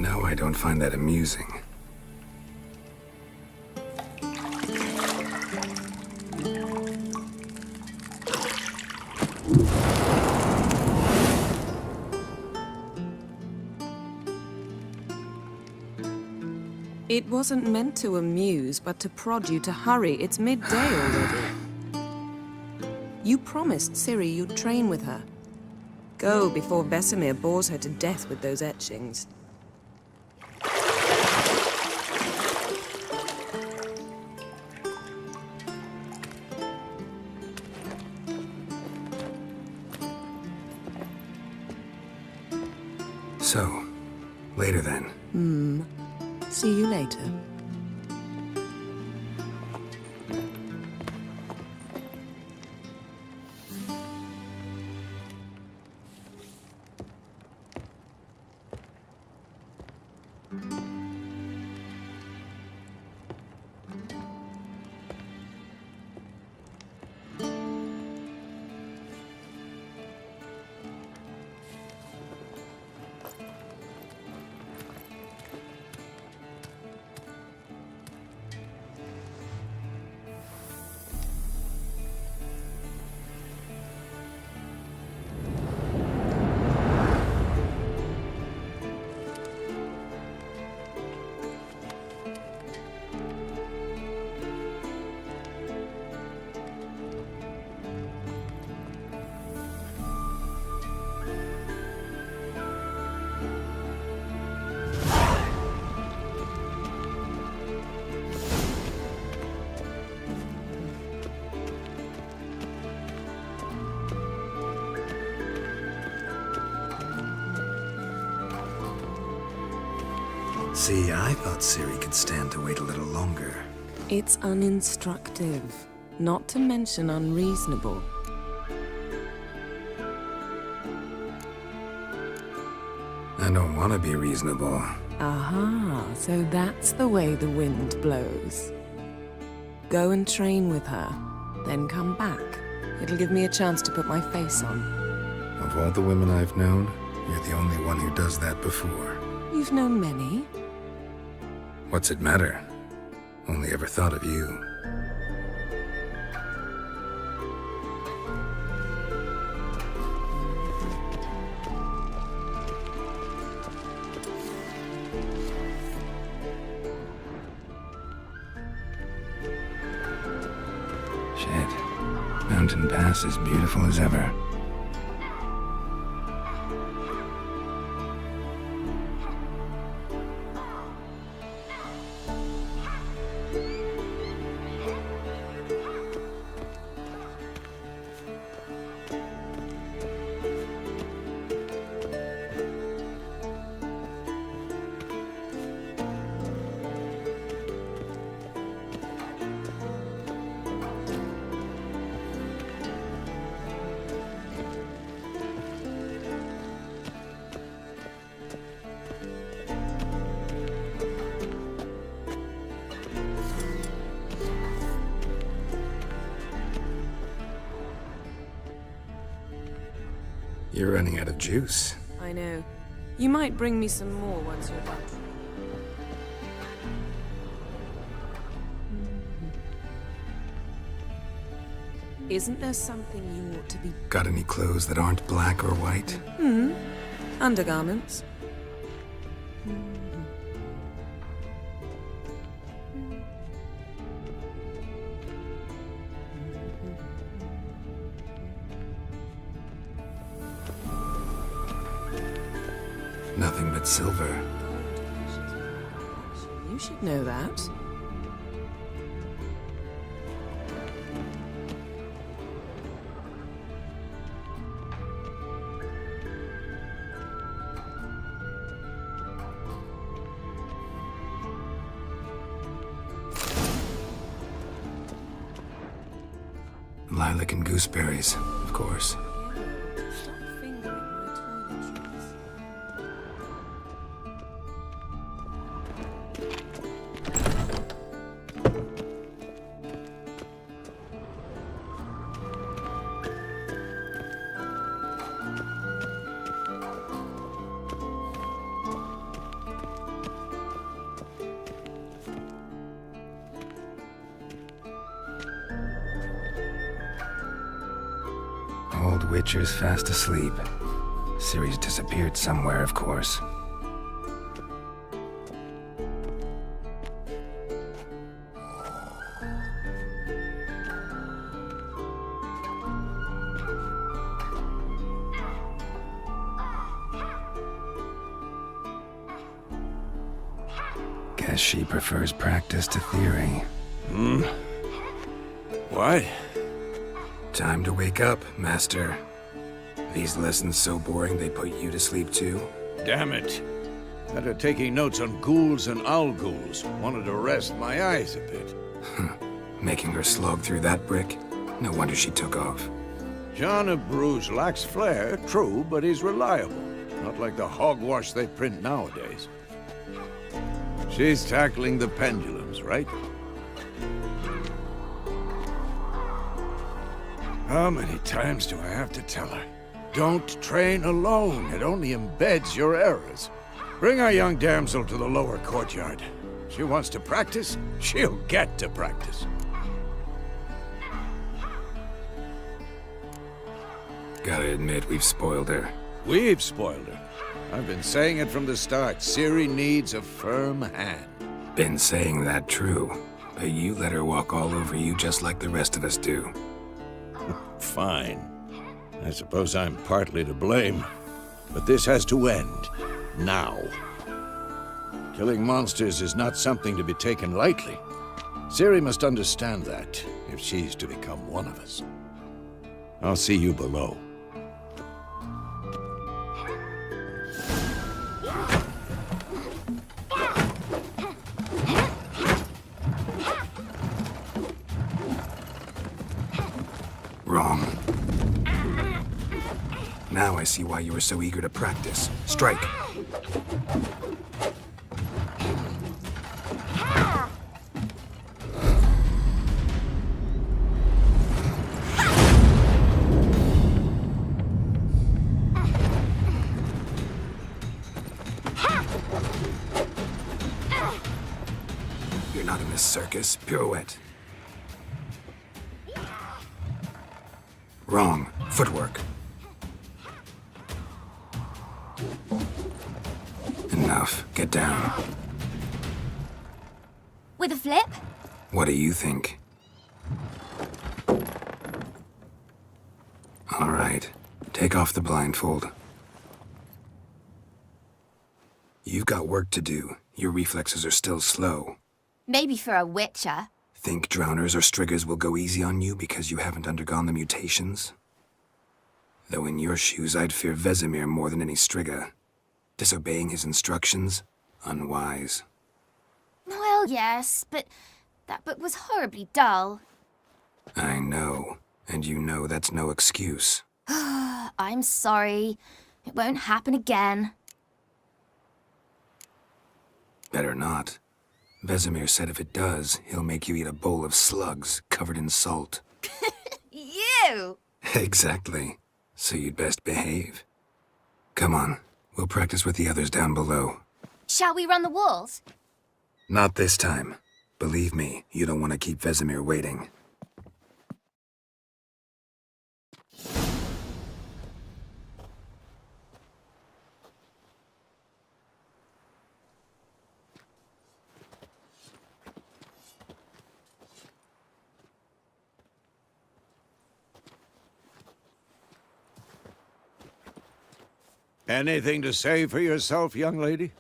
know I don't find that amusing. It wasn't meant to amuse, but to prod you to hurry. It's midday already. You promised Ciri you'd train with her. Go before Vesemir bores her to death with those etchings. So, later then. See you later. See, I thought Ciri could stand to wait a little longer. It's uninstructive, not to mention unreasonable. I don't want to be reasonable. Aha, so that's the way the wind blows. Go and train with her, then come back. It'll give me a chance to put my face on. Of all the women I've known, you're the only one who does that before. You've known many. What's it matter? Only ever thought of you. Shit. Mountain Pass is beautiful as ever. You're running out of juice. I know. You might bring me some more once you're done. Isn't there something you ought to be... Got any clothes that aren't black or white? Undergarments? Nothing but silver. You should know that. Lilac and gooseberries, of course. Stop fingering my toiletries. Witcher's fast asleep. Ciri's disappeared somewhere, of course. Guess she prefers practice to theory. What? Time to wake up, Master. These lessons so boring they put you to sleep too? Damn it. After taking notes on ghouls and owl ghouls, wanted to rest my eyes a bit. Making her slog through that brick? No wonder she took off. John of Bruges lacks flair, true, but he's reliable. Not like the hogwash they print nowadays. She's tackling the pendulums, right? How many times do I have to tell her? Don't train alone. It only embeds your errors. Bring our young damsel to the lower courtyard. She wants to practice, she'll get to practice. Gotta admit, we've spoiled her. We've spoiled her. I've been saying it from the start. Ciri needs a firm hand. Been saying that true, but you let her walk all over you just like the rest of us do. Fine. I suppose I'm partly to blame. But this has to end. Now. Killing monsters is not something to be taken lightly. Ciri must understand that, if she's to become one of us. I'll see you below. Wrong. Now I see why you were so eager to practice. Strike. You're not in this circus. Pirouette. Wrong. Footwork. Enough. Get down. With a flip? What do you think? All right. Take off the blindfold. You've got work to do. Your reflexes are still slow. Maybe for a witcher. Think drowners or striggers will go easy on you because you haven't undergone the mutations? Though in your shoes, I'd fear Vesemir more than any strigger. Disobeying his instructions? Unwise. Well, yes, but that book was horribly dull. I know. And you know that's no excuse. I'm sorry. It won't happen again. Better not. Vesemir said if it does, he'll make you eat a bowl of slugs covered in salt. You! Exactly. So you'd best behave. Come on. We'll practice with the others down below. Shall we run the walls? Not this time. Believe me, you don't want to keep Vesemir waiting. Anything to say for yourself, young lady?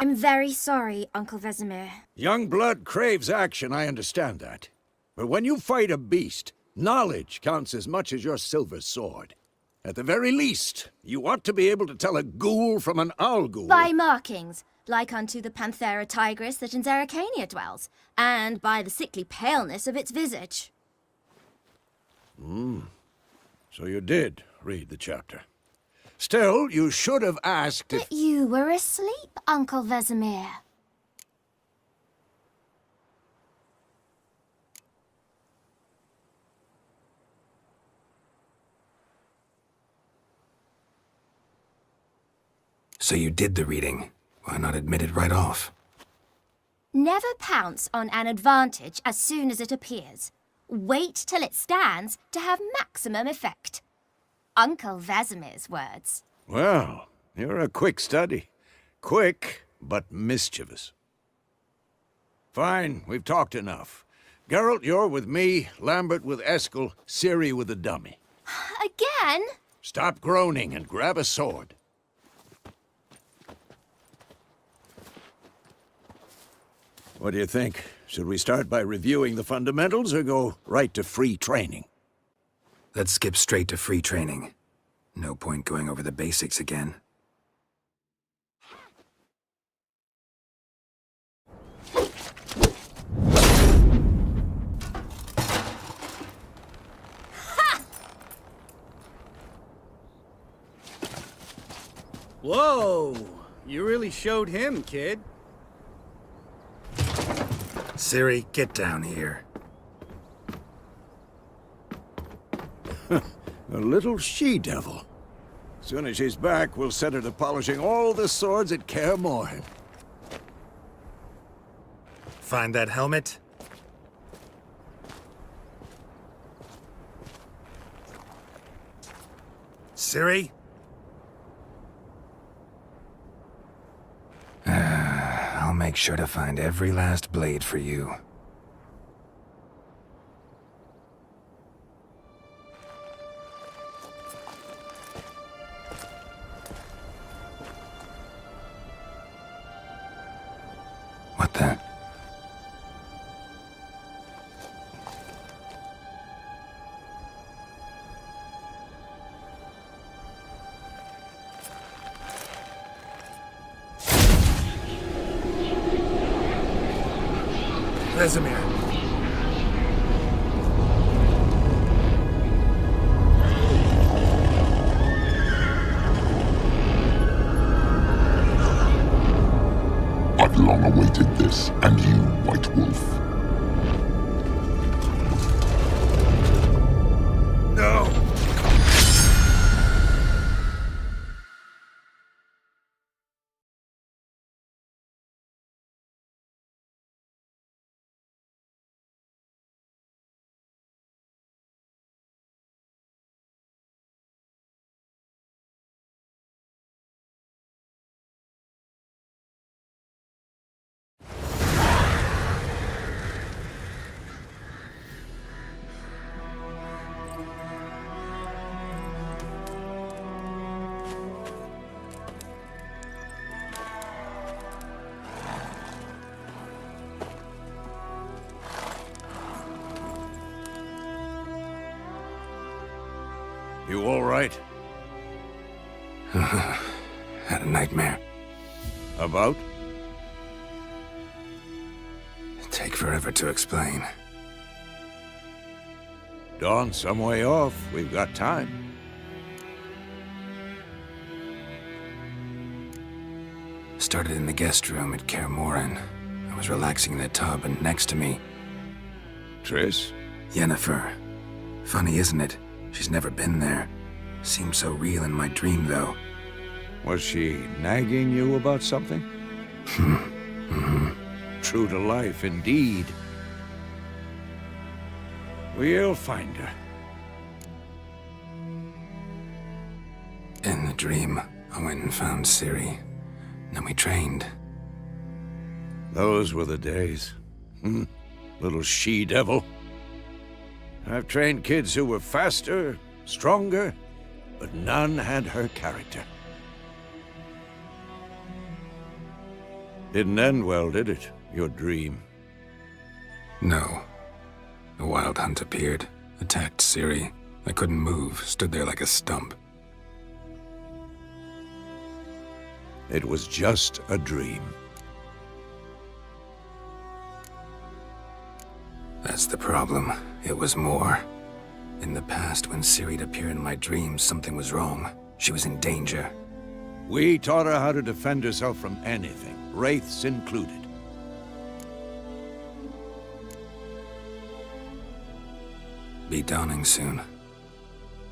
I'm very sorry, Uncle Vesemir. Young blood craves action, I understand that. But when you fight a beast, knowledge counts as much as your silver sword. At the very least, you ought to be able to tell a ghoul from an owl ghoul. By markings, like unto the Panthera tigris that in Zerrikania dwells, and by the sickly paleness of its visage. So you did read the chapter. Still, you should have asked if... But you were asleep, Uncle Vesemir. So you did the reading. Why not admit it right off? Never pounce on an advantage as soon as it appears. wait till it stands to have maximum effect. Uncle Vesemir's words. Well, you're a quick study. Quick, but mischievous. Fine, we've talked enough. Geralt, you're with me, Lambert with Eskel, Ciri with the dummy. Again? Stop groaning and grab a sword. What do you think? Should we start by reviewing the fundamentals or go right to free training? Let's skip straight to free training. No point going over the basics again. Whoa! You really showed him, kid. Ciri, get down here. A little she-devil. Soon as she's back, we'll set her to polishing all the swords at Kaer Morhen. Find that helmet? Ciri? I'll make sure to find every last blade for you. What the? Vesemir. I've long awaited this, and you, White Wolf. No! You all right? Had a nightmare. About? Take forever to explain. Dawn's some way off. We've got time. Started in the guest room at Kaer Morhen. I was relaxing in the tub, and next to me, Triss? Yennefer. Funny, isn't it? She's never been there. Seemed so real in my dream, though. Was she nagging you about something? True to life, indeed. We'll find her. In the dream, I went and found Ciri. Then we trained. Those were the days. Little she-devil. I've trained kids who were faster, stronger, but none had her character. Didn't end well, did it? Your dream? No. A wild hunt appeared, attacked Ciri. I couldn't move, stood there like a stump. It was just a dream. That's the problem. It was more. In the past, when Ciri'd appear in my dreams, something was wrong. She was in danger. We taught her how to defend herself from anything, wraiths included. Be dawning soon.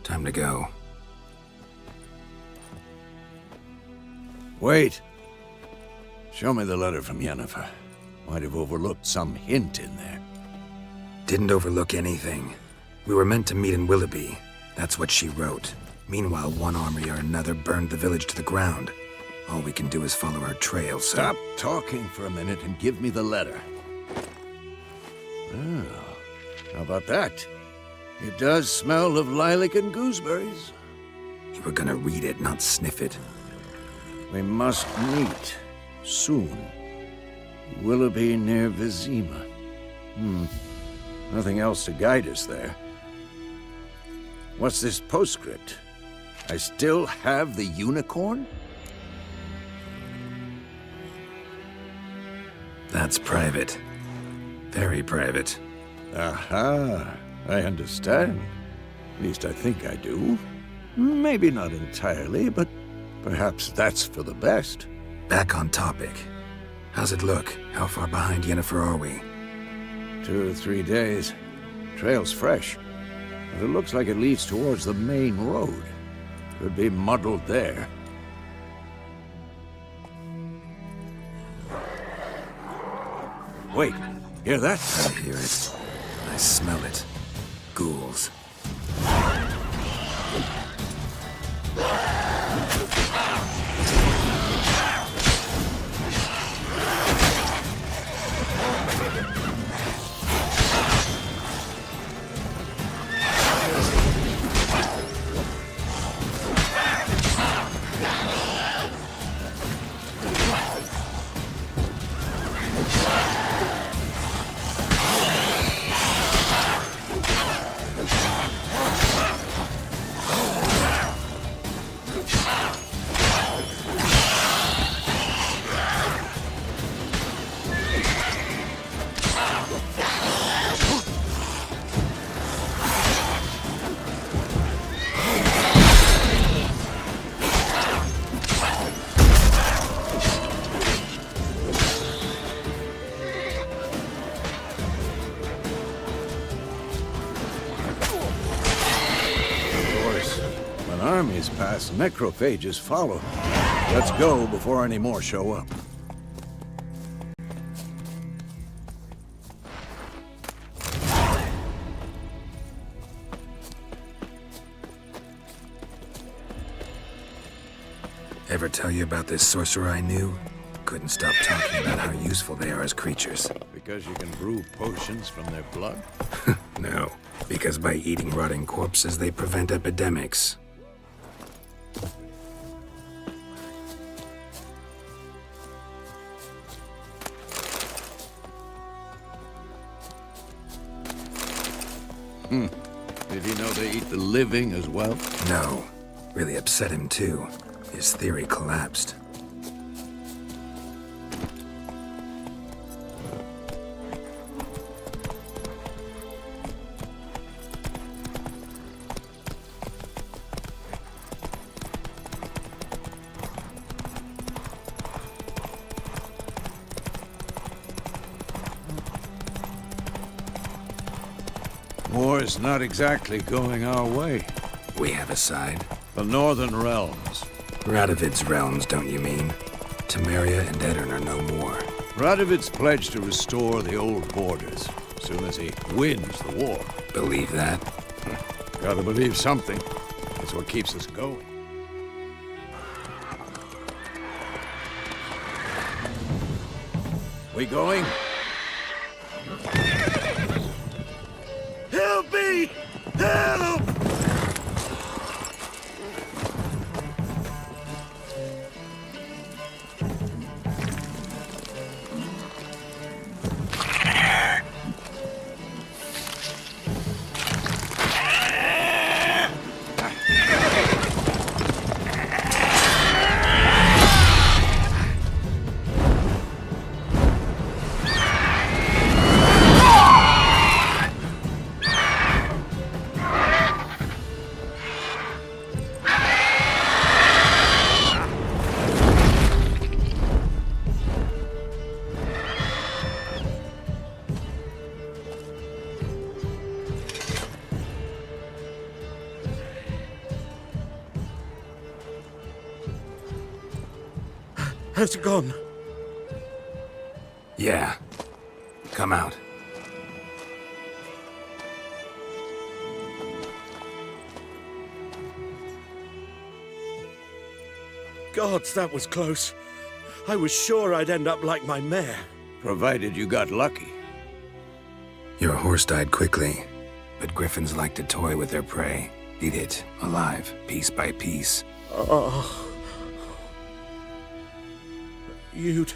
Time to go. Wait. Show me the letter from Yennefer. Might have overlooked some hint in there. Didn't overlook anything. We were meant to meet in Willoughby. That's what she wrote. Meanwhile, one army or another burned the village to the ground. All we can do is follow our trail, so... Stop talking for a minute and give me the letter. Oh, how about that? It does smell of lilac and gooseberries. You were gonna read it, not sniff it. We must meet. Soon. Willoughby near Vizima. Nothing else to guide us there. What's this postscript? I still have the unicorn? That's private. Very private. Aha, I understand. At least I think I do. Maybe not entirely, but perhaps that's for the best. Back on topic. How's it look? How far behind Yennefer are we? 2 or 3 days. Trail's fresh, but it looks like it leads towards the main road. Could be muddled there. Wait, hear that? I hear it. I smell it. Ghouls. Armies pass, necrophages follow. Let's go before any more show up. Ever tell you about this sorcerer I knew? Couldn't stop talking about how useful they are as creatures. Because you can brew potions from their blood? No, because by eating rotting corpses, they prevent epidemics. Did he know they eat the living as well? No. Really upset him, too. His theory collapsed. War's not exactly going our way. We have a side. The Northern Realms. Radovid's realms, don't you mean? Temeria and Edirn are no more. Radovid's pledged to restore the old borders as soon as he wins the war. Believe that? Gotta believe something. That's what keeps us going. We going? Help me! Help! Has it gone? Yeah. Come out. gods, that was close. I was sure I'd end up like my mare. Provided you got lucky. Your horse died quickly, but griffins like to toy with their prey. Eat it, alive, piece by piece. Oh. You'd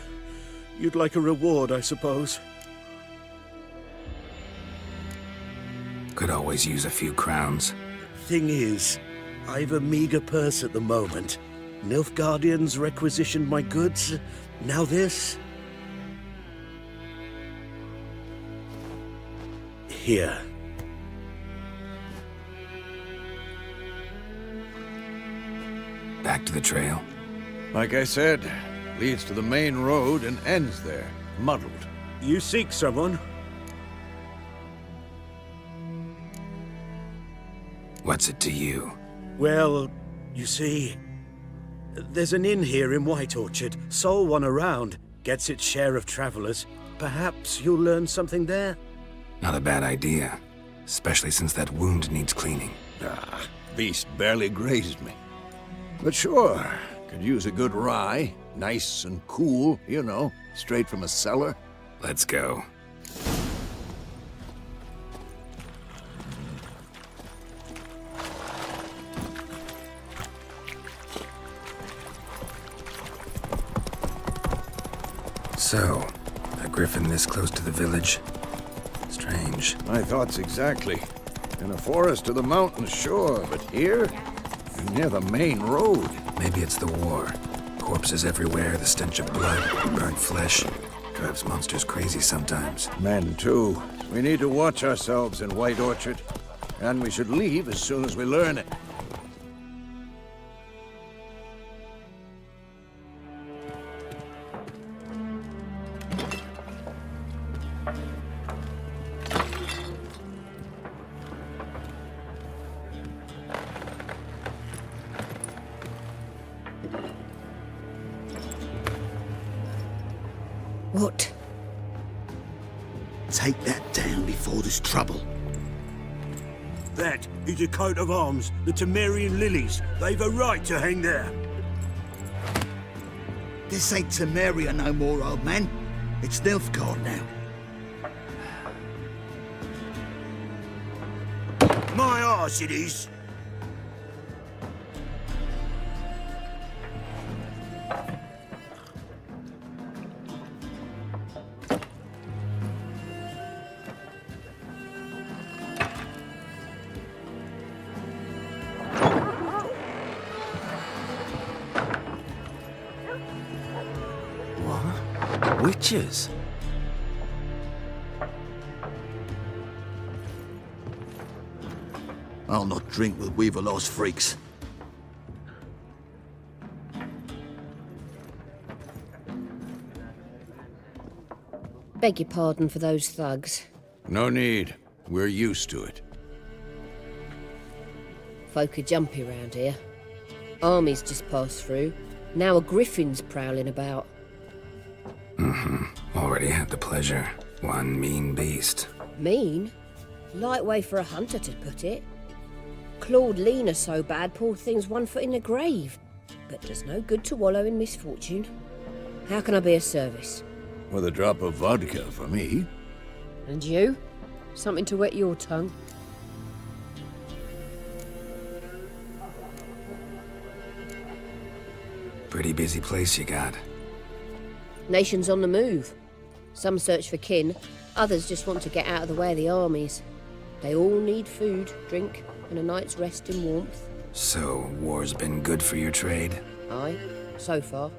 like a reward, I suppose. Could always use a few crowns. Thing is, I've a meager purse at the moment. Nilfgaardians requisitioned my goods. Now this. Here. Back to the trail. Like I said, leads to the main road and ends there, muddled. You seek someone? What's it to you? Well, you see, there's an inn here in White Orchard. Sole one around. Gets its share of travelers. Perhaps you'll learn something there? Not a bad idea. Especially since that wound needs cleaning. Ah, beast barely grazed me. But sure, could use a good rye. Nice and cool, you know, straight from a cellar. Let's go. So, a griffin this close to the village? Strange. My thoughts exactly. In a forest to the mountains, sure, but here? Near the main road. Maybe it's the war. Corpses everywhere, the stench of blood, burnt flesh. Drives monsters crazy sometimes. Men, too. We need to watch ourselves in White Orchard. And we should leave as soon as we learn it. What? Take that down before there's trouble. That is a coat of arms, the Temerian lilies. They've a right to hang there. This ain't Temeria no more, old man. It's Nilfgaard now. My arse it is. Witches? I'll not drink with Weaverlaw's freaks. Beg your pardon for those thugs. No need. We're used to it. Folk are jumpy round here. Armies just passed through. Now a griffin's prowling about. Already had the pleasure. One mean beast. Mean? Light way for a hunter to put it. Clawed Lena so bad, poor thing's 1 foot in the grave. But does no good to wallow in misfortune. How can I be of service? With a drop of vodka for me. And you? Something to wet your tongue? Pretty busy place you got. Nations on the move. Some search for kin, others just want to get out of the way of the armies. They all need food, drink, and a night's rest in warmth. So, war's been good for your trade? Aye, so far.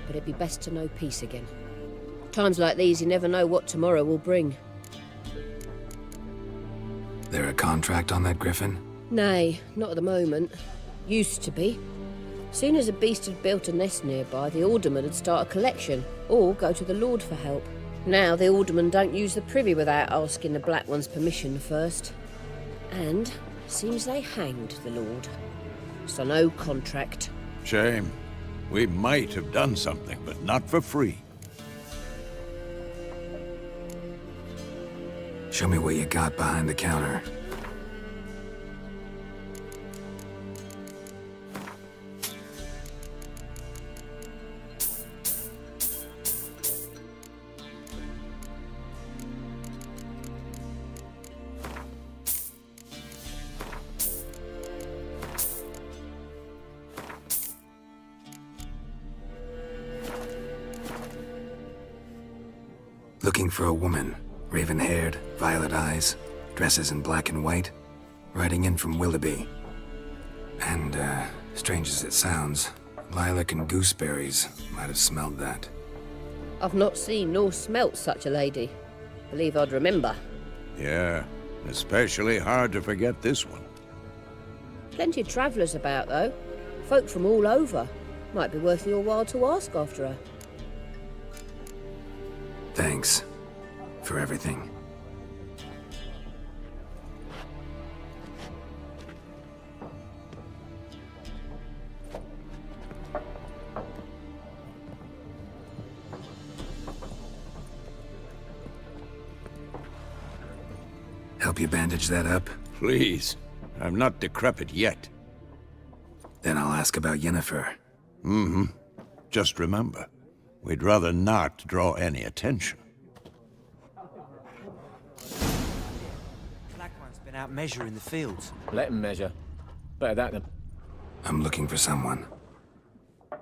But it'd be best to know peace again. Times like these, you never know what tomorrow will bring. There a contract on that griffin? Nay, not at the moment. Used to be. Soon as a beast had built a nest nearby, the alderman would start a collection, or go to the Lord for help. Now the aldermen don't use the privy without asking the Black One's permission first. And seems they hanged the Lord. So no contract. Shame. We might have done something, but not for free. Show me what you got behind the counter. Looking for a woman, raven-haired, violet eyes, dresses in black and white, riding in from Willoughby. And, strange as it sounds, lilac and gooseberries might have smelled that. I've not seen nor smelt such a lady. Believe I'd remember. Yeah, especially hard to forget this one. Plenty of travellers about, though. Folk from all over. Might be worth your while to ask after her. Thanks for everything. Help you bandage that up? Please. I'm not decrepit yet. Then I'll ask about Yennefer. Just remember, we'd rather not draw any attention. Black one's been out measuring the fields. Let him measure. Better that than... I'm looking for someone.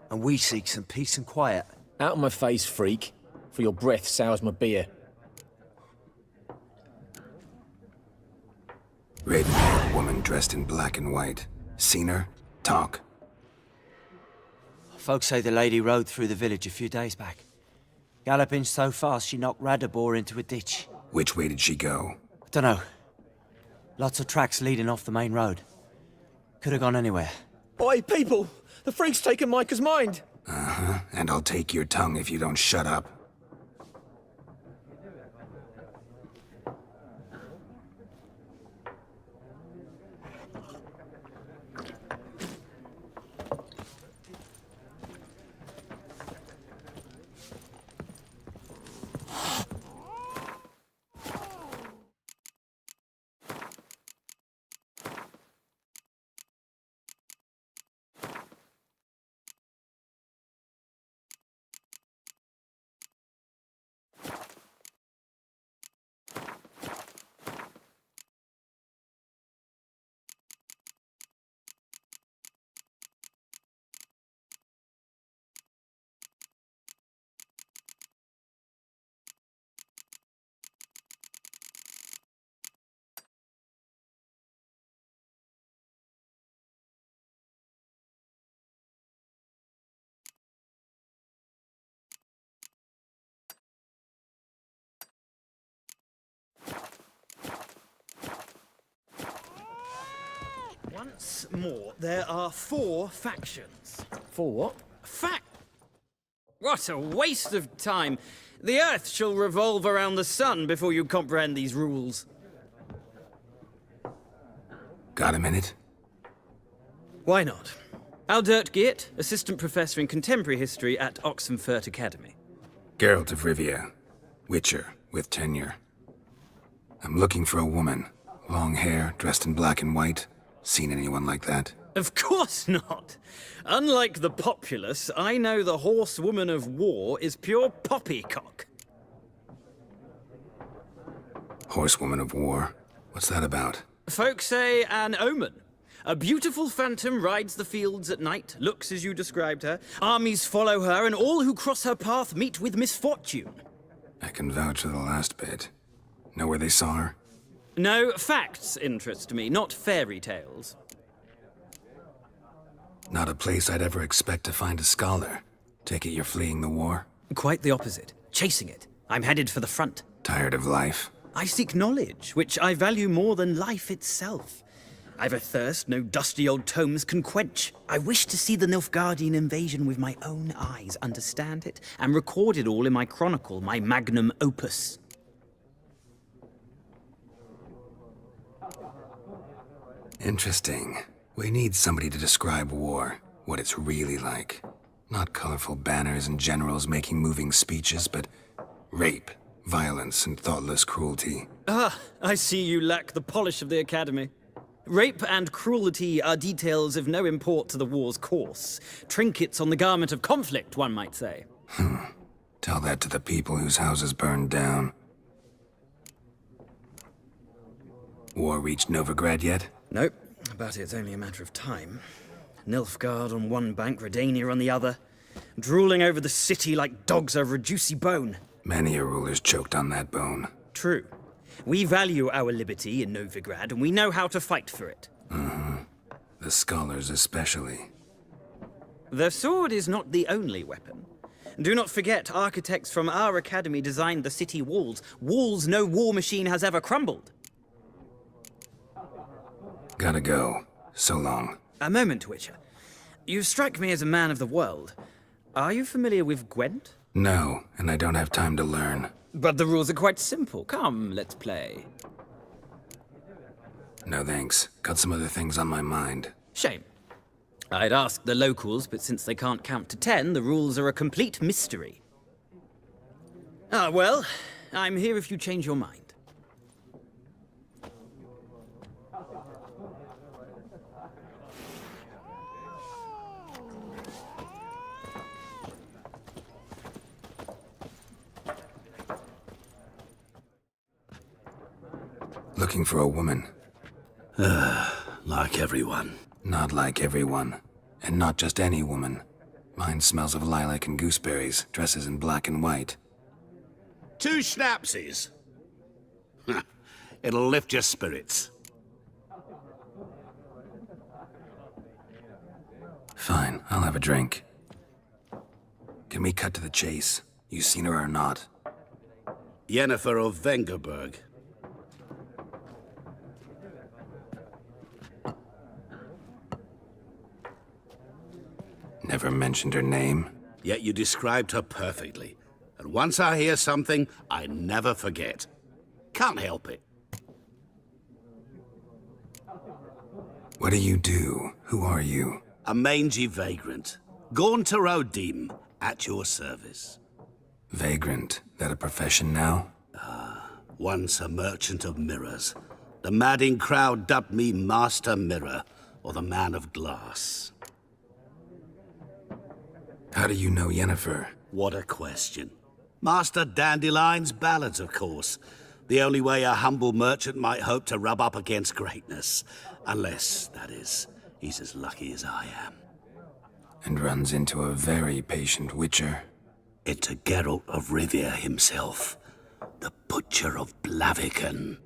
And we seek some peace and quiet. Out of my face, freak. For your breath sours my beer. Raven-haired woman dressed in black and white. Seen her? Talk. Folks say the lady rode through the village a few days back. Galloping so fast she knocked Radabor into a ditch. Which way did she go? I dunno. Lots of tracks leading off the main road. Could have gone anywhere. Oi, people! The freak's taken Micah's mind! Uh-huh. And I'll take your tongue if you don't shut up. Once more, there are 4 factions. For what? What a waste of time! The Earth shall revolve around the sun before you comprehend these rules. Got a minute? Why not? Aldert Geert, Assistant Professor in Contemporary History at Oxenfurt Academy. Geralt of Rivia. Witcher, with tenure. I'm looking for a woman. Long hair, dressed in black and white. Seen anyone like that? Of course not! Unlike the populace, I know the horsewoman of war is pure poppycock. Horsewoman of war? What's that about? Folk say an omen. A beautiful phantom rides the fields at night, looks as you described her. Armies follow her, and all who cross her path meet with misfortune. I can vouch for the last bit. Know where they saw her? No, facts interest me, not fairy tales. Not a place I'd ever expect to find a scholar. Take it you're fleeing the war? Quite the opposite. Chasing it. I'm headed for the front. Tired of life? I seek knowledge, which I value more than life itself. I've a thirst no dusty old tomes can quench. I wish to see the Nilfgaardian invasion with my own eyes, understand it, and record it all in my chronicle, my magnum opus. Interesting. We need somebody to describe war, what it's really like. Not colorful banners and generals making moving speeches, but rape, violence, and thoughtless cruelty. Ah, I see you lack the polish of the Academy. Rape and cruelty are details of no import to the war's course. Trinkets on the garment of conflict, one might say. Tell that to the people whose houses burned down. War reached Novigrad yet? Nope, but it's only a matter of time. Nilfgaard on one bank, Redania on the other. Drooling over the city like dogs over a juicy bone. Many a ruler's choked on that bone. True. We value our liberty in Novigrad, and we know how to fight for it. The scholars especially. The sword is not the only weapon. Do not forget, architects from our academy designed the city walls. Walls no war machine has ever crumbled. Gotta go. So long. A moment, Witcher. You strike me as a man of the world. Are you familiar with Gwent? No, and I don't have time to learn. But the rules are quite simple. Come, let's play. No thanks. Got some other things on my mind. Shame. I'd ask the locals, but since they can't count to 10, the rules are a complete mystery. Ah, well, I'm here if you change your mind. Looking for a woman. Like everyone. Not like everyone. And not just any woman. Mine smells of lilac and gooseberries, dresses in black and white. 2 schnapsies. It'll lift your spirits. Fine, I'll have a drink. Can we cut to the chase? You seen her or not? Yennefer of Vengerberg. Never mentioned her name. Yet you described her perfectly. And once I hear something, I never forget. Can't help it. What do you do? Who are you? A mangy vagrant. Gaunter O'Dim, at your service. Vagrant. That a profession now? Once a merchant of mirrors. The madding crowd dubbed me Master Mirror, or the Man of Glass. How do you know Yennefer? What a question. Master Dandelion's ballads, of course. The only way a humble merchant might hope to rub up against greatness. Unless, that is, he's as lucky as I am. And runs into a very patient witcher. Into Geralt of Rivia himself. The Butcher of Blaviken.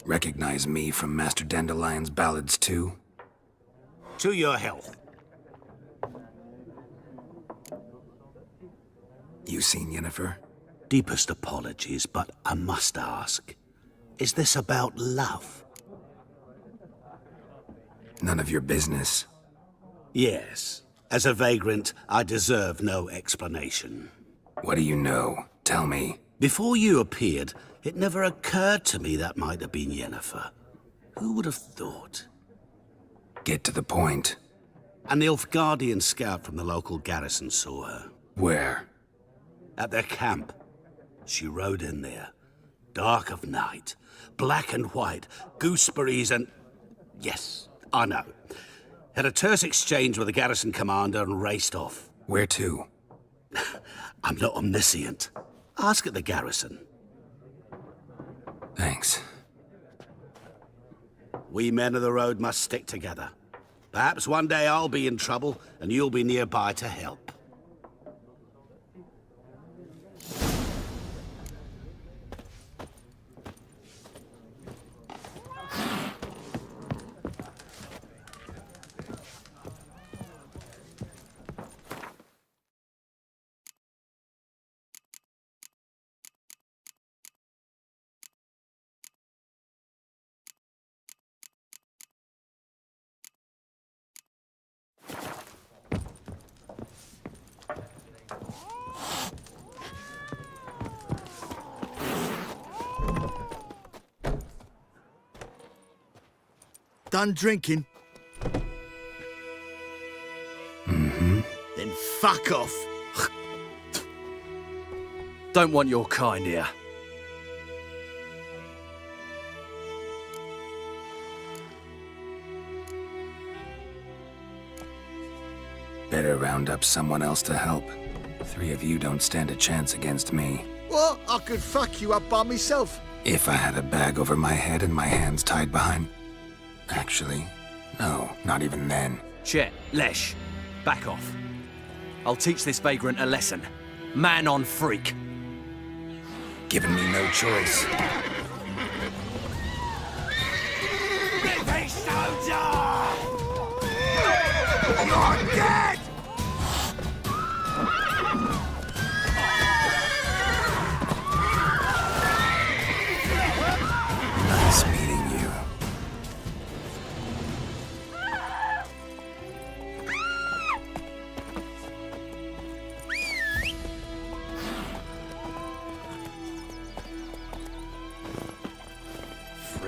Recognize me from Master Dandelion's ballads too? To your health. You seen Yennefer? Deepest apologies, but I must ask. Is this about love? None of your business. Yes. As a vagrant, I deserve no explanation. What do you know? Tell me. Before you appeared, it never occurred to me that might have been Yennefer. Who would have thought? Get to the point. An Nilfgaardian scout from the local garrison saw her. Where? At their camp. She rode in there. Dark of night. Black and white. Gooseberries and... Yes, I know. Had a terse exchange with the garrison commander and raced off. Where to? I'm not omniscient. Ask at the garrison. Thanks. We men of the road must stick together. Perhaps one day I'll be in trouble and you'll be nearby to help. Done drinking? Mm-hmm. Then fuck off. Don't want your kind here. Better round up someone else to help. 3 of you don't stand a chance against me. What? I could fuck you up by myself. If I had a bag over my head and my hands tied behind... Actually, no, not even then. Shit, Lesh, back off. I'll teach this vagrant a lesson. Man on freak. Giving me no choice. British soldier! You're dead! Nice meeting you.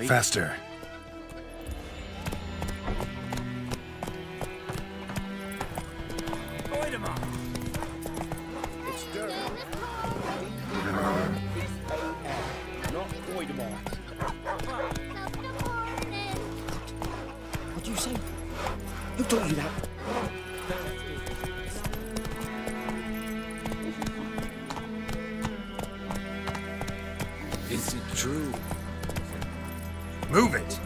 Faster. It's dirt. Not Voidemort. What do you say? Who taught you that? Is it true? Move it!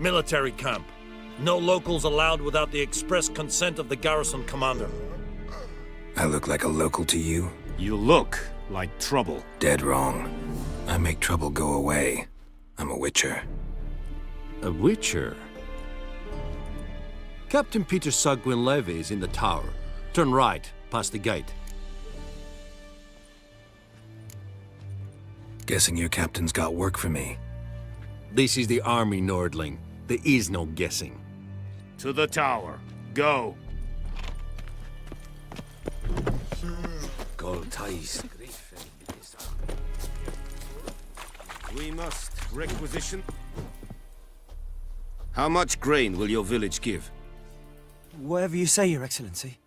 Military camp. No locals allowed without the express consent of the garrison commander. I look like a local to you? You look like trouble. Dead wrong. I make trouble go away. I'm a witcher. A witcher? Captain Peter Saar Gwynleve is in the tower. Turn right, past the gate. Guessing your captain's got work for me. This is the army, Nordling. There is no guessing. To the tower. Go. We must requisition. How much grain will your village give? Whatever you say, Your Excellency.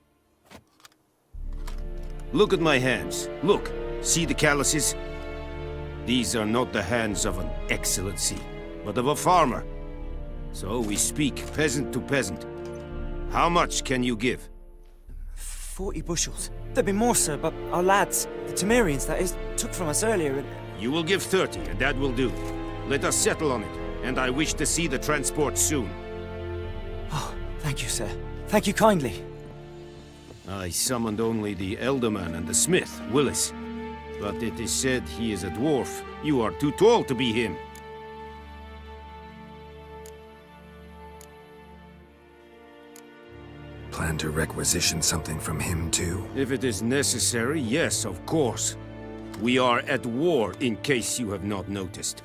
Look at my hands. Look. See the calluses? These are not the hands of an excellency, but of a farmer. So we speak peasant to peasant. How much can you give? 40 bushels. There'd be more, sir, but our lads, the Temerians, that is, took from us earlier and... You will give 30, and that will do. Let us settle on it, and I wish to see the transport soon. Oh, thank you, sir. Thank you kindly. I summoned only the Elderman and the smith, Willis. But it is said he is a dwarf. You are too tall to be him. Plan to requisition something from him, too? If it is necessary, yes, of course. We are at war, in case you have not noticed.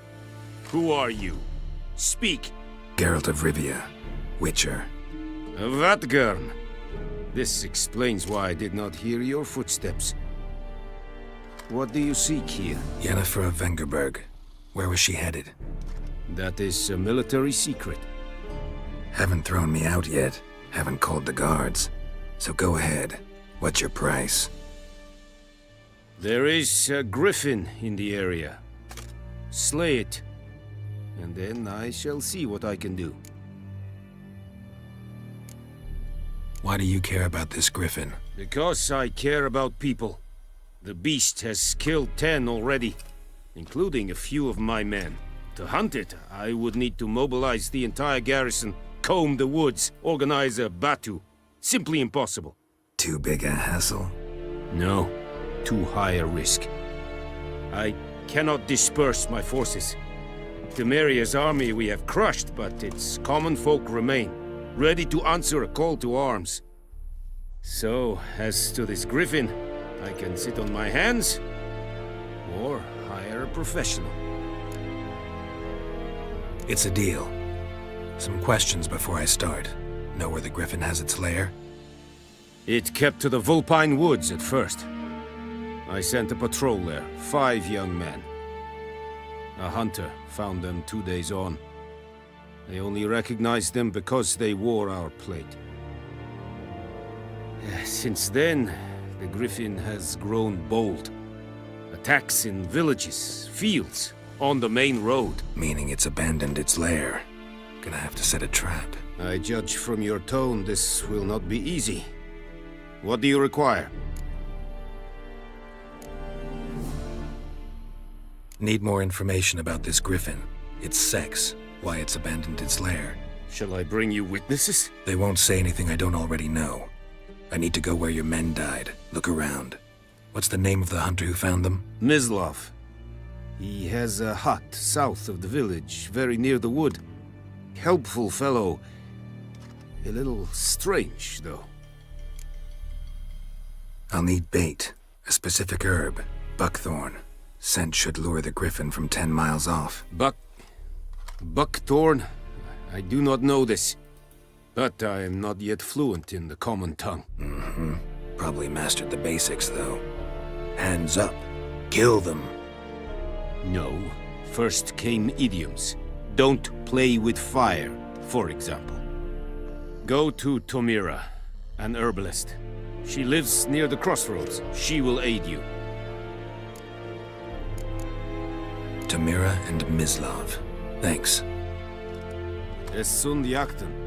Who are you? Speak! Geralt of Rivia, Witcher. Vatt'ghern! This explains why I did not hear your footsteps. What do you seek here? Yennefer of Vengerberg. Where was she headed? That is a military secret. Haven't thrown me out yet. Haven't called the guards. So go ahead. What's your price? There is a griffin in the area. Slay it. And then I shall see what I can do. Why do you care about this griffin? Because I care about people. The beast has killed 10 already, including a few of my men. To hunt it, I would need to mobilize the entire garrison, comb the woods, organize a battue. Simply impossible. Too big a hassle? No, too high a risk. I cannot disperse my forces. Temeria's army we have crushed, but its common folk remain, ready to answer a call to arms. So, as to this griffin, I can sit on my hands, or hire a professional. It's a deal. Some questions before I start. Know where the griffin has its lair? It kept to the Vulpine Woods at first. I sent a patrol there, 5 young men. A hunter found them 2 days on. They only recognized them because they wore our plate. Since then, the griffin has grown bold. Attacks in villages, fields, on the main road. Meaning it's abandoned its lair. Gonna have to set a trap. I judge from your tone this will not be easy. What do you require? Need more information about this griffin. Its sex, why it's abandoned its lair. Shall I bring you witnesses? They won't say anything I don't already know. I need to go where your men died. Look around. What's the name of the hunter who found them? Mislav. He has a hut south of the village, very near the wood. Helpful fellow. A little strange, though. I'll need bait. A specific herb. Buckthorn. Scent should lure the griffin from 10 miles off. Buckthorn? I do not know this. But I am not yet fluent in the common tongue. Mm-hmm. Probably mastered the basics, though. Hands up. Kill them. No. First came idioms. Don't play with fire, for example. Go to Tomira, an herbalist. She lives near the crossroads. She will aid you. Tomira and Mislav. Thanks. Es sunt jakten.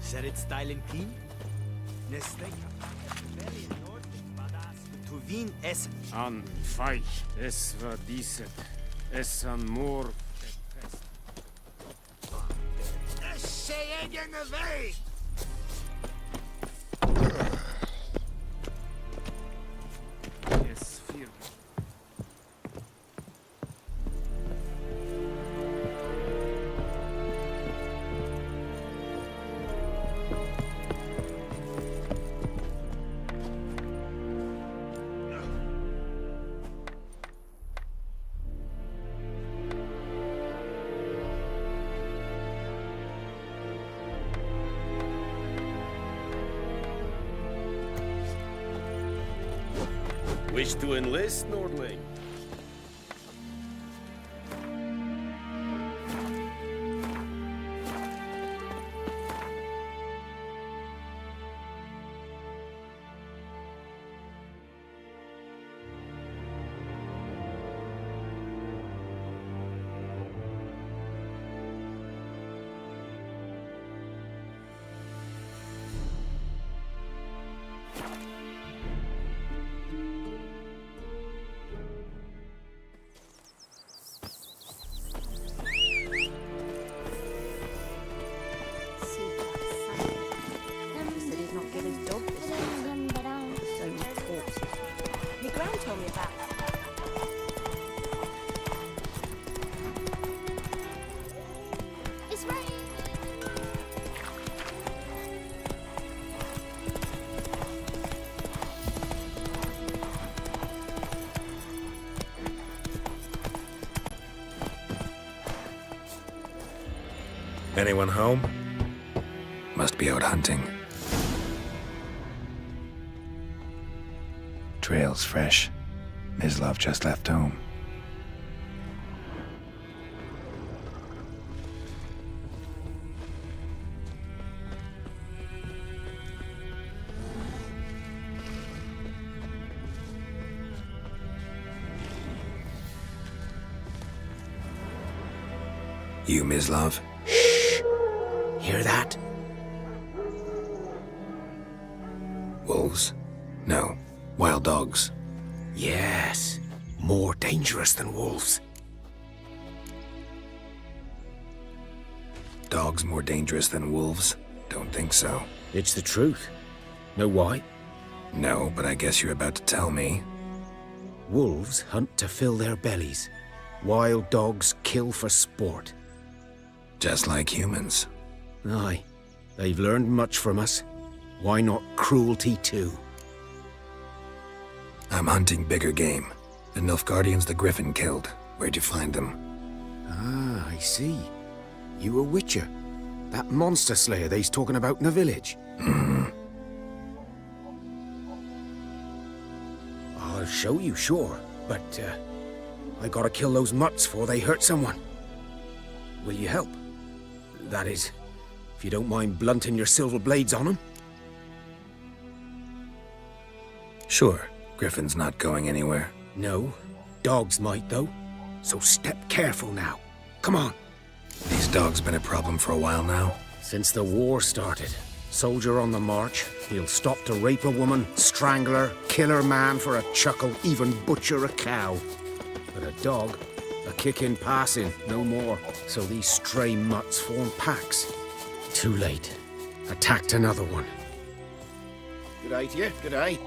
Serit stylen clean? Nestek. Very in Nordic, badass. To win essen. An feich. Es war diset. Es an mor. Say in the way! Es vier. Wish to enlist, Nordling? Anyone home? Must be out hunting. Trail's fresh. Mislav just left home. You, Mislav? Shh! Hear that? Wolves? No. Wild dogs. Yes. More dangerous than wolves. Dogs more dangerous than wolves? Don't think so. It's the truth. Know why? No, but I guess you're about to tell me. Wolves hunt to fill their bellies. Wild dogs kill for sport. Just like humans. Aye. They've learned much from us. Why not cruelty too? I'm hunting bigger game. The Nilfgaardians the Griffin killed. Where'd you find them? Ah, I see. You a witcher. That monster slayer they's talking about in the village. I'll show you, sure. But, I gotta kill those mutts before they hurt someone. Will you help? That is, if you don't mind blunting your silver blades on them. Sure. Griffin's not going anywhere. No. Dogs might, though. So step careful now. Come on. These dogs been a problem for a while now? Since the war started. Soldier on the march, he'll stop to rape a woman, strangle her, kill her man for a chuckle, even butcher a cow. But a dog, a kick in passing, no more. So these stray mutts form packs. Too late. Attacked another one. Good day to you, good day.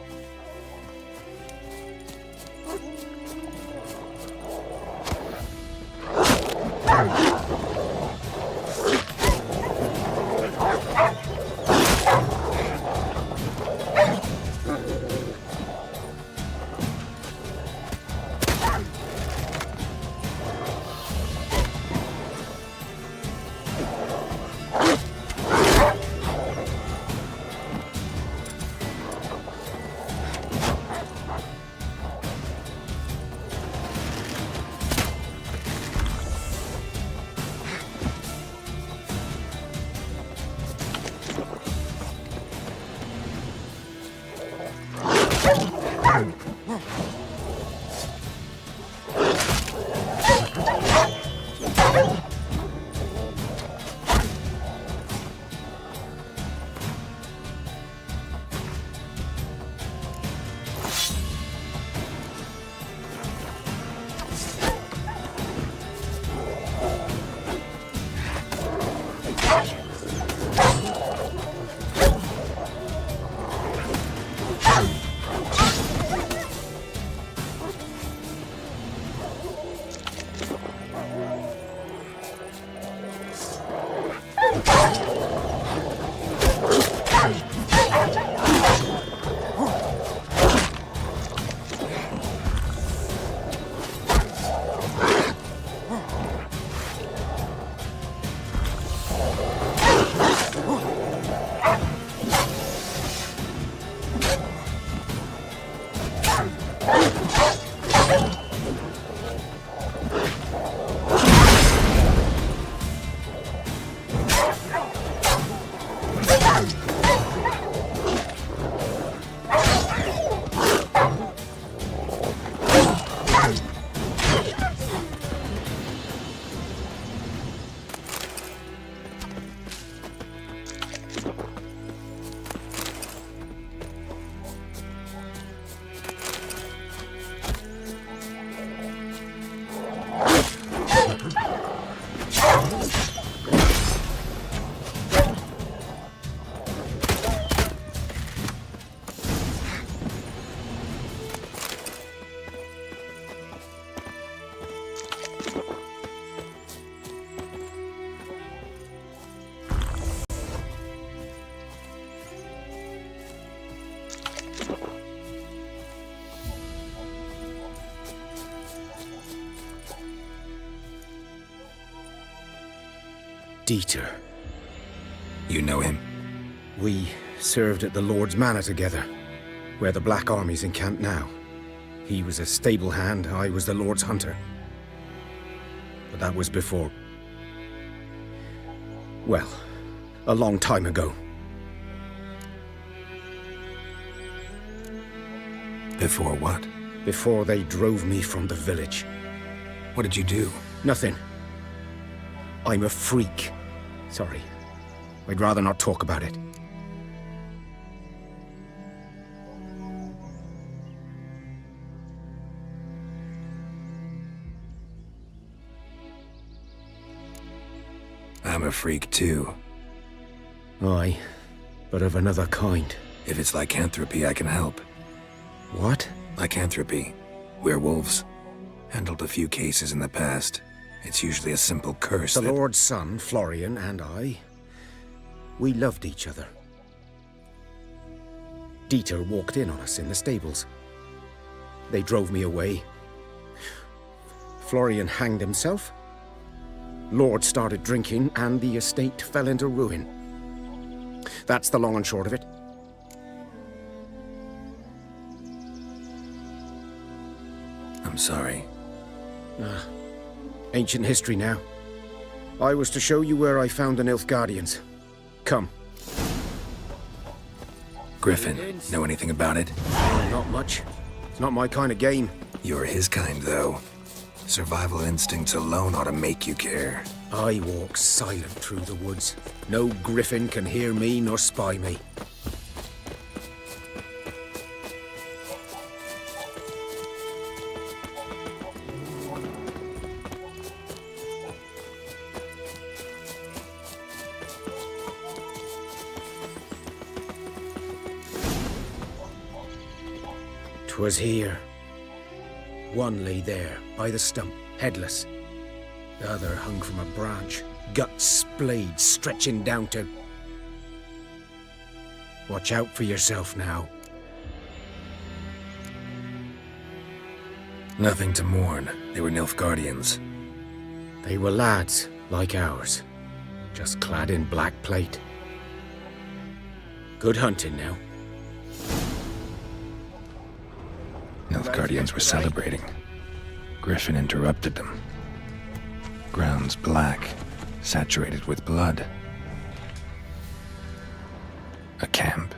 Dieter. You know him? We served at the Lord's Manor together, where the Black Army's encamped now. He was a stable hand, I was the Lord's hunter. But that was before... well, a long time ago. Before what? Before they drove me from the village. What did you do? Nothing. I'm a freak. Sorry. I'd rather not talk about it. I'm a freak too. Aye, but of another kind. If it's lycanthropy, I can help. What? Lycanthropy. Werewolves. Handled a few cases in the past. It's usually a simple curse The that... Lord's son, Florian, and I, we loved each other. Dieter walked in on us in the stables. They drove me away. Florian hanged himself. Lord started drinking, and the estate fell into ruin. That's the long and short of it. I'm sorry. Ancient history now. I was to show you where I found the Nilfgaardians. Come. Griffin, know anything about it? Not much. It's not my kind of game. You're his kind, though. Survival instincts alone ought to make you care. I walk silent through the woods. No griffin can hear me nor spy me. Was here. One lay there, by the stump, headless. The other hung from a branch, guts splayed, stretching down to... Watch out for yourself now. Nothing to mourn. They were Nilfgaardians. They were lads, like ours, just clad in black plate. Good hunting now. Nilfgaardians were celebrating. Griffin interrupted them. Grounds black, saturated with blood. A camp.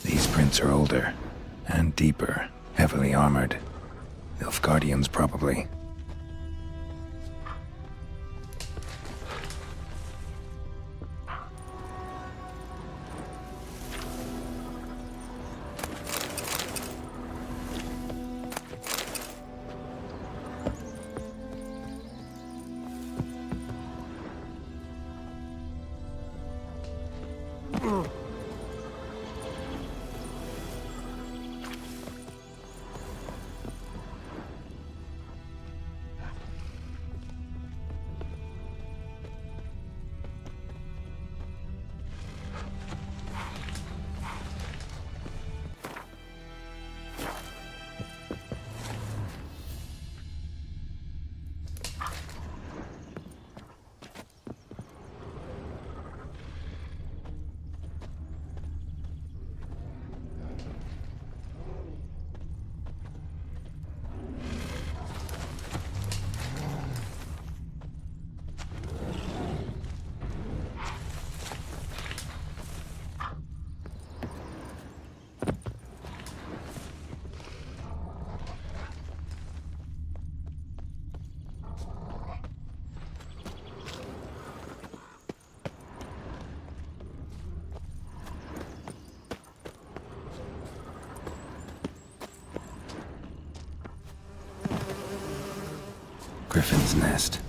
These prints are older, and deeper, heavily armored. Nilfgaardians, probably. Griffin's nest.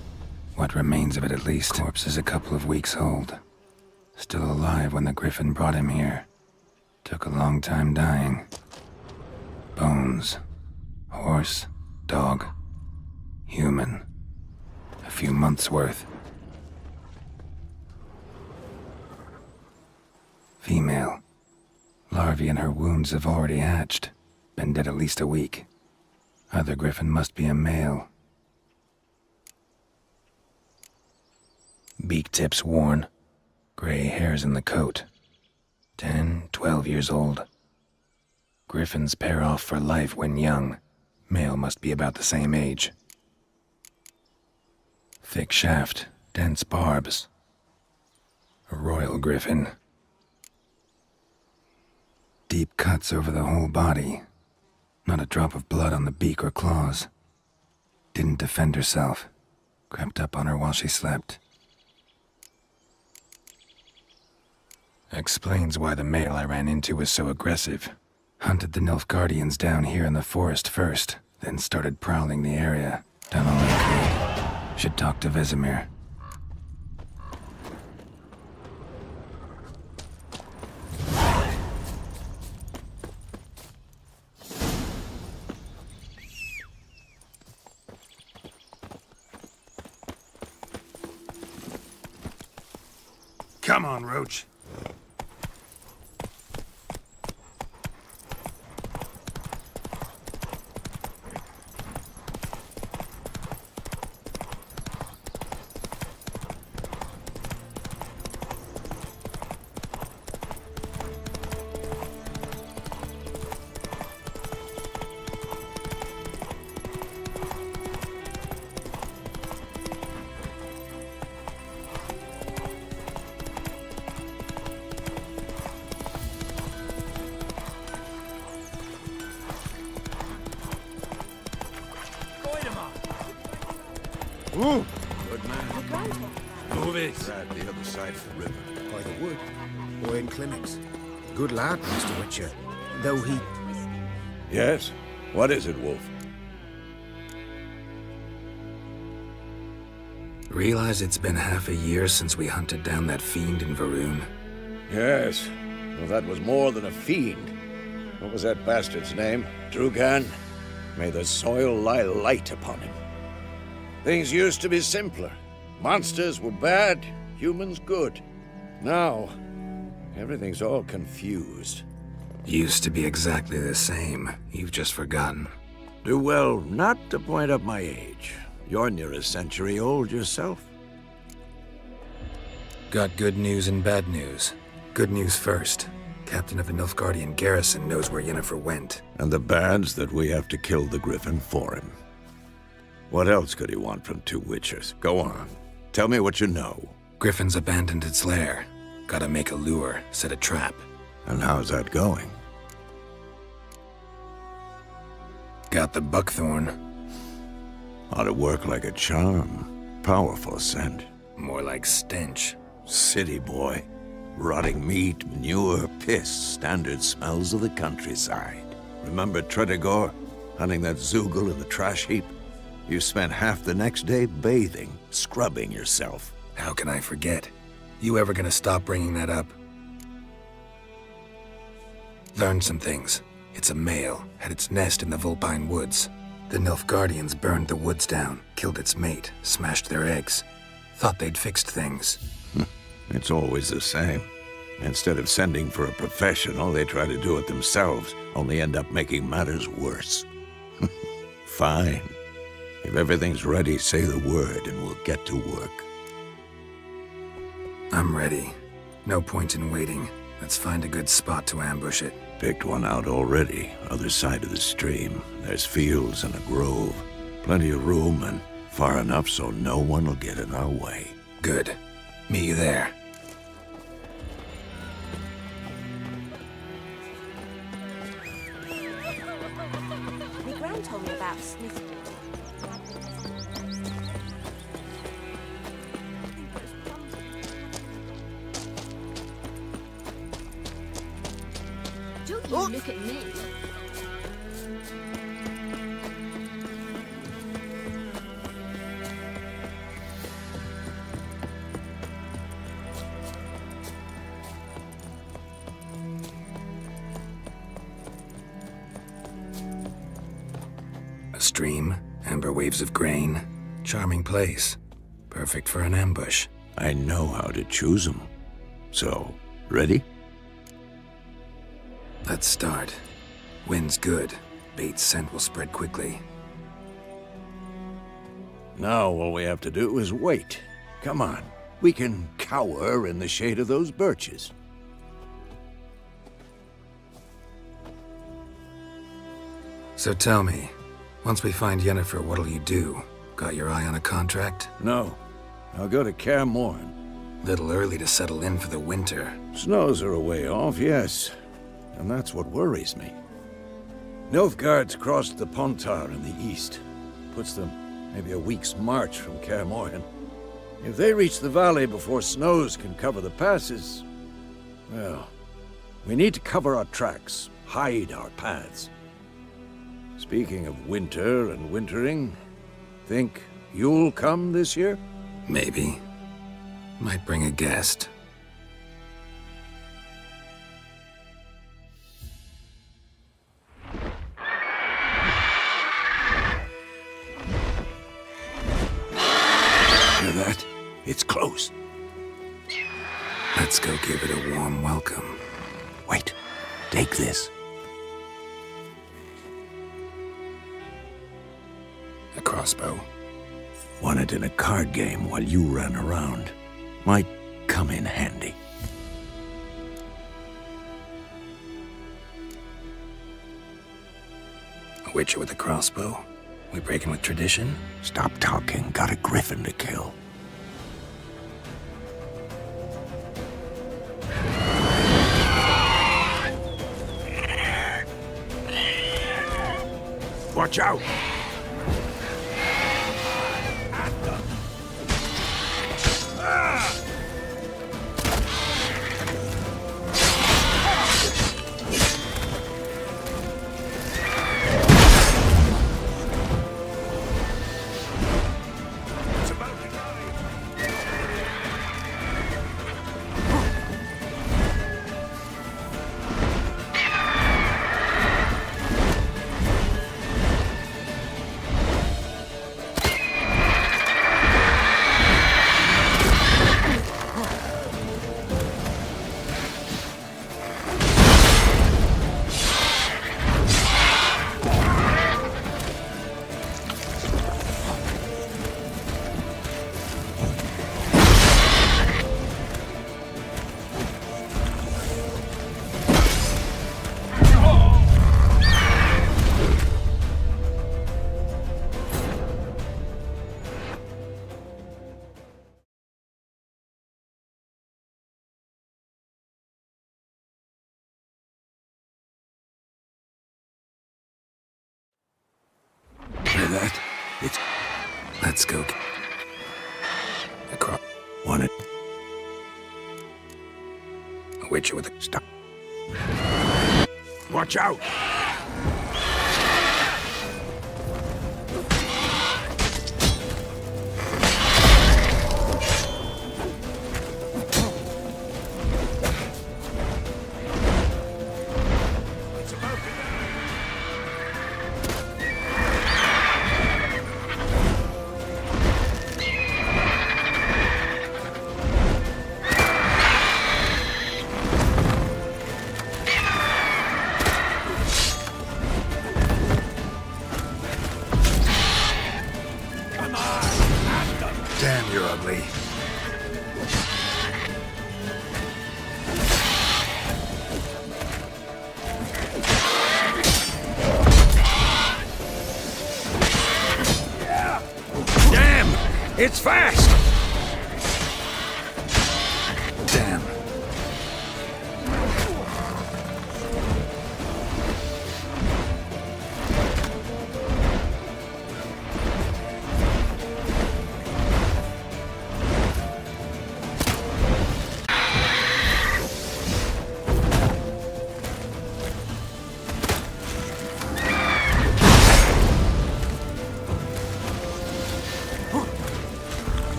What remains of it, at least. Corpse is a couple of weeks old. Still alive when the Griffin brought him here. Took a long time dying. Bones. Horse. Dog. Human. A few months' worth. Female. Larvae in her wounds have already hatched. Been dead at least a week. Other Griffin must be a male. Beak tips worn. Gray hairs in the coat. 10, 12 years old. Griffins pair off for life when young. Male must be about the same age. Thick shaft, dense barbs. A royal griffin. Deep cuts over the whole body. Not a drop of blood on the beak or claws. Didn't defend herself. Crept up on her while she slept. Explains why the male I ran into was so aggressive. Hunted the Nilfgaardians down here in the forest first, then started prowling the area. Done all I could. Should talk to Vesemir. Come on, Roach. Ooh. Good man. Move it. Right, the other side of the river. By the wood. Or in clinics. Good lad, Mr. Witcher. Though he... Yes? What is it, Wolf? Realize it's been half a year since we hunted down that fiend in Varun? Yes. Well, that was more than a fiend. What was that bastard's name? Drugan? May the soil lie light upon him. Things used to be simpler. Monsters were bad, humans good. Now, everything's all confused. Used to be exactly the same. You've just forgotten. Do well not to point up my age. You're near a century old yourself. Got good news and bad news. Good news first. Captain of the Nilfgaardian garrison knows where Yennefer went. And the bad's that we have to kill the Griffin for him. What else could he want from two Witchers? Go on. Tell me what you know. Griffin's abandoned its lair. Gotta make a lure, set a trap. And how's that going? Got the buckthorn. Ought to work like a charm. Powerful scent. More like stench. City boy. Rotting meat, manure, piss. Standard smells of the countryside. Remember Tredegor? Hunting that Zoogle in the trash heap? You spent half the next day bathing, scrubbing yourself. How can I forget? You ever gonna stop bringing that up? Learned some things. It's a male, had its nest in the Vulpine Woods. The Nilfgaardians burned the woods down, killed its mate, smashed their eggs. Thought they'd fixed things. It's always the same. Instead of sending for a professional, they try to do it themselves, only end up making matters worse. Fine. If everything's ready, say the word and we'll get to work. I'm ready. No point in waiting. Let's find a good spot to ambush it. Picked one out already, other side of the stream. There's fields and a grove. Plenty of room and far enough so no one will get in our way. Good. Meet you there. My gran told me about Smith. Don't you look at me. stream, amber waves of grain. Charming place. Perfect for an ambush. I know how to choose them. So, ready? Let's start. Wind's good. Bait's scent will spread quickly. Now all we have to do is wait. Come on. We can cower in the shade of those birches. So tell me, once we find Yennefer, what'll you do? Got your eye on a contract? No. I'll go to Kaer Morhen. Little early to settle in for the winter. Snows are a way off, yes. And that's what worries me. Nilfgaard's crossed the Pontar in the east. Puts them maybe a week's march from Kaer Morhen. If they reach the valley before snows can cover the passes, well, we need to cover our tracks, hide our paths. Speaking of winter and wintering, think you'll come this year? Maybe. Might bring a guest. Hear that? It's close. Let's go give it a warm welcome. Wait. Take this. A crossbow. Won it in a card game while you ran around. Might come in handy. A witcher with a crossbow? We breaking with tradition? Stop talking. Got a griffin to kill. Watch out! Hear that? It's... Let's go. Across. Want it? A witcher with a... Stop. Watch out! Damn, you're ugly. Damn! It's fast! Damn.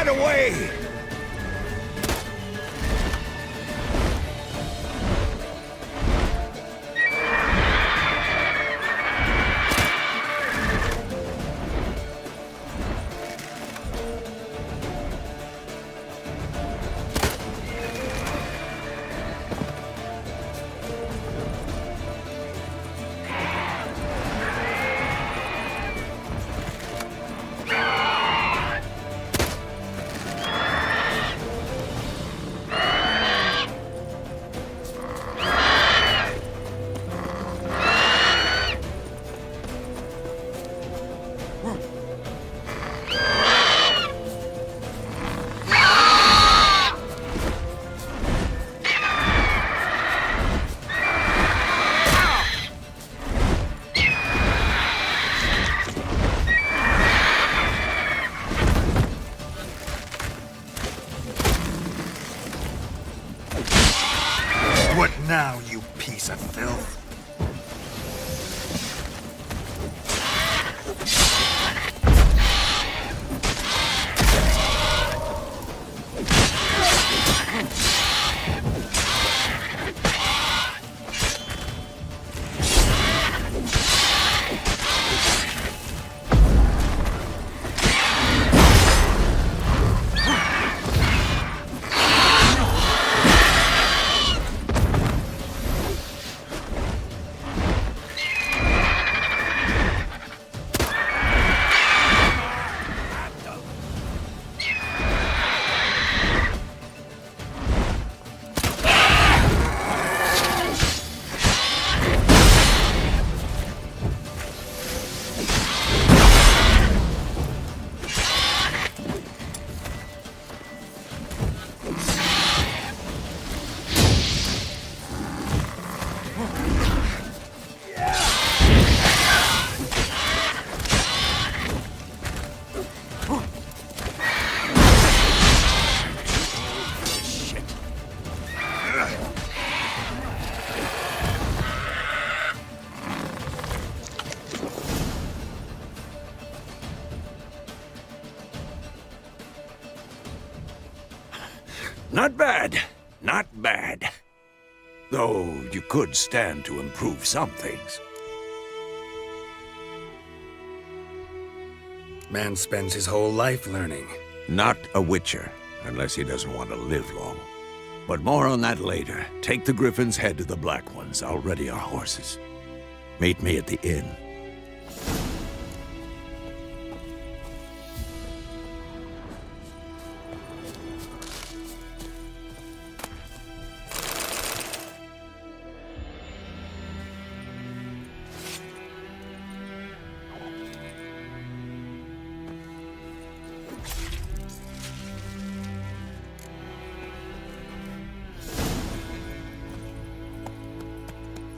away! What now, you piece of filth? Not bad. Not bad. Though you could stand to improve some things. Man spends his whole life learning. Not a Witcher, unless he doesn't want to live long. But more on that later. Take the Griffin's head to the Black Ones. I'll ready our horses. Meet me at the inn.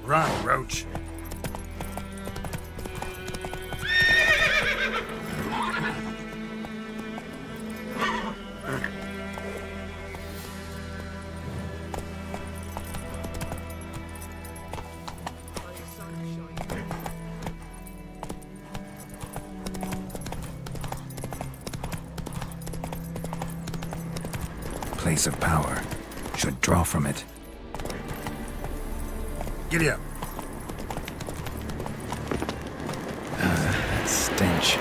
Run, Roach. Place of power. Should draw from it. Giddy up. That stench.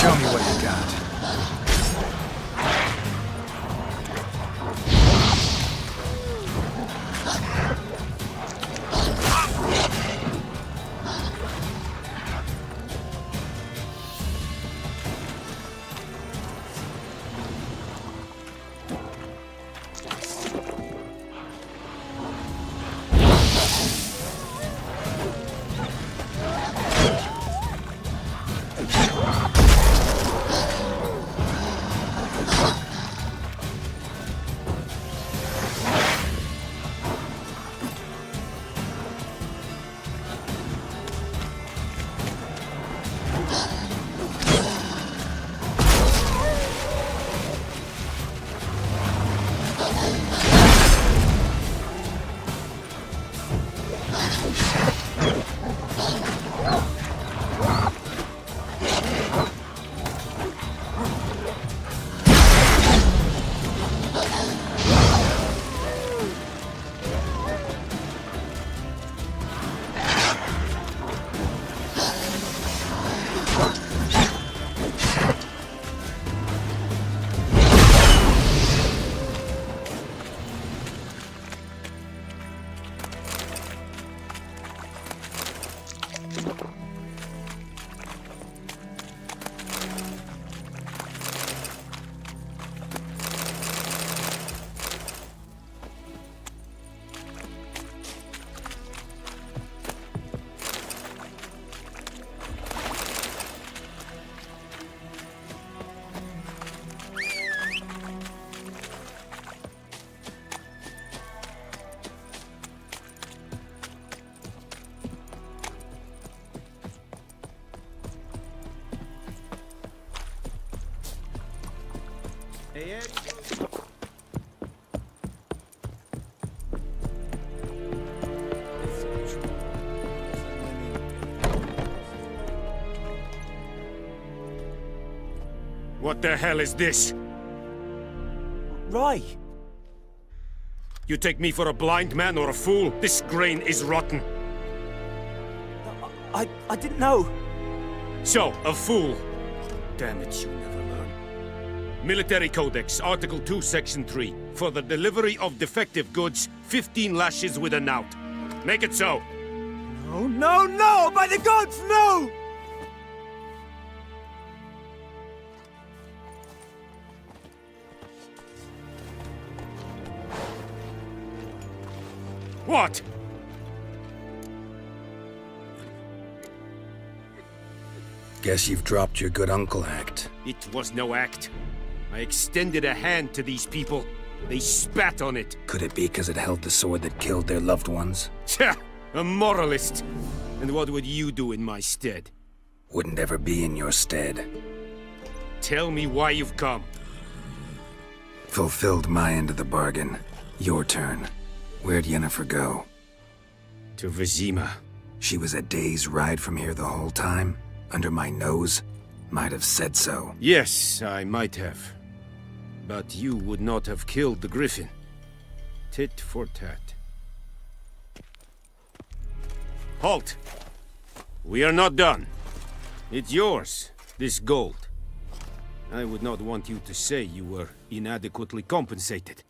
Show me what you got. What the hell is this? Rye! You take me for a blind man or a fool? This grain is rotten. I didn't know. So, a fool. Damn it, you never learn. Military Codex, Article 2, Section 3. For the delivery of defective goods, 15 lashes with a knout. Make it so. No, no, no! By the gods, no! What? Guess you've dropped your good uncle act. It was no act. I extended a hand to these people. They spat on it. Could it be because it held the sword that killed their loved ones? Tja! A moralist! And what would you do in my stead? Wouldn't ever be in your stead. Tell me why you've come. Fulfilled my end of the bargain. Your turn. Where'd Yennefer go? To Vizima. She was a day's ride from here the whole time? Under my nose? Might have said so. Yes, I might have. But you would not have killed the griffin. Tit for tat. Halt! We are not done. It's yours, this gold. I would not want you to say you were inadequately compensated.